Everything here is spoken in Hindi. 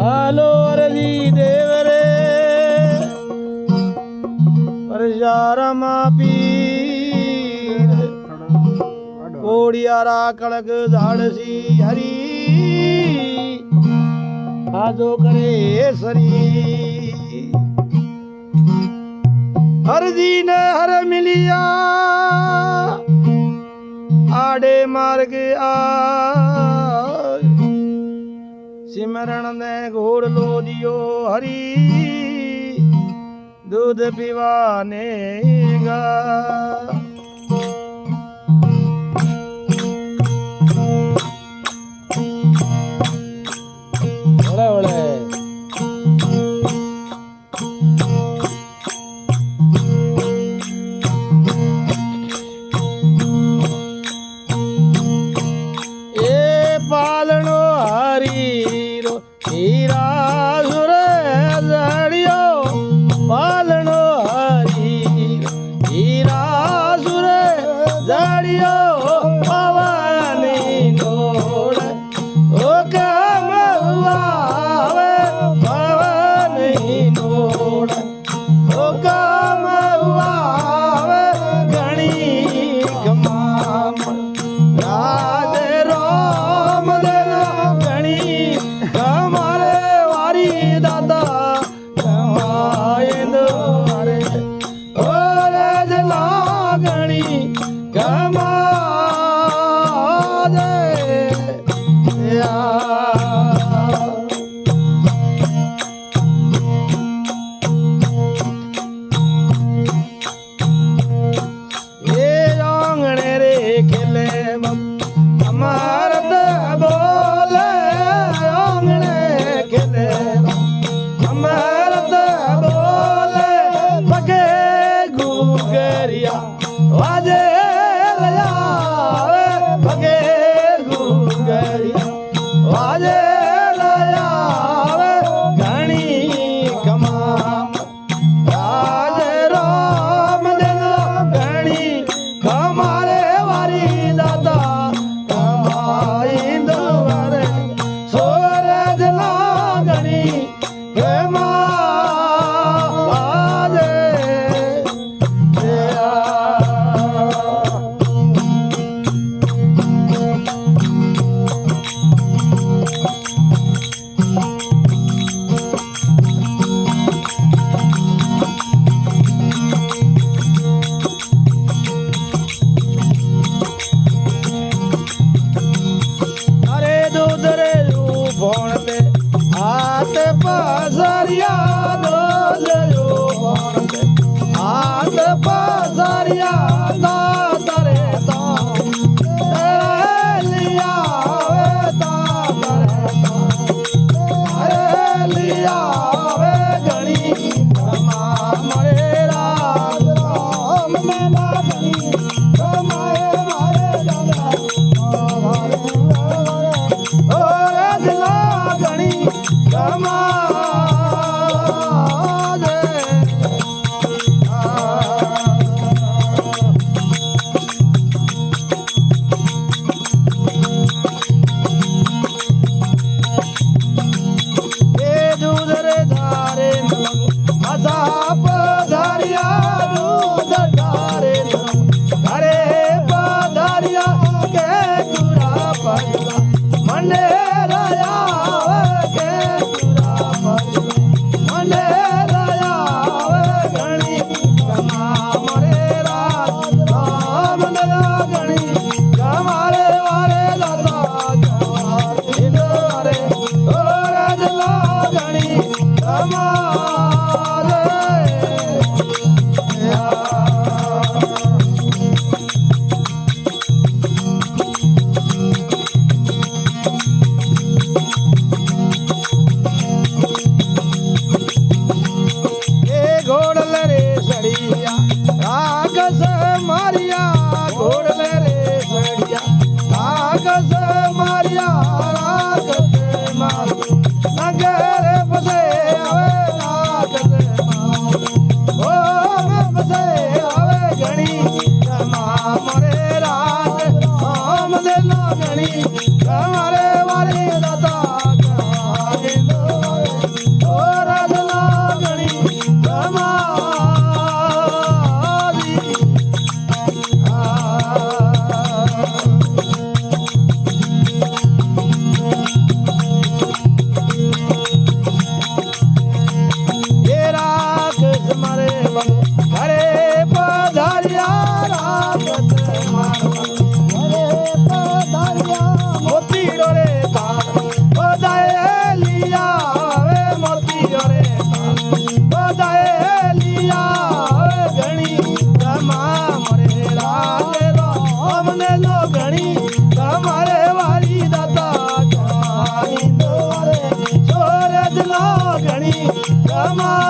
आलो अरजी देवरे परशारमा पीर कोड़ियारा कड़क झाड़सी हरी आजो करे सरी हरजी ने हर मिलिया आड़े मार्ग आ सिमरण ने घोड़ लो दियो हरी दूध पीवाने गा ओले ओले पालनो हरी हीरा सुर जड़ियो पालनो हरी हीरा सुर जड़ियो पवनी नोड़ ओ काम हुआवे पवनी नोड़ ओ काम हुआवे घणी कमाम राज दादा कमाएंदो रे ओरे जला गणी कमा दे या ये आंगणे रे खेले अमरत बोले आंगणे खेले अमरत बोले पगे गुगरिया वाजे लया पगे गुगरिया वाजे लया घणी कमाम राज राम देना घणी कमारे वारी दादा कमाईंदो रे सूरज ला घणी पसारिया हाथ पसारिया तारे लिया लिया गणी मरे राम मेला गणी कमाए मारे दादा गणी कमा हमारे वाले दादा ਅਮਾ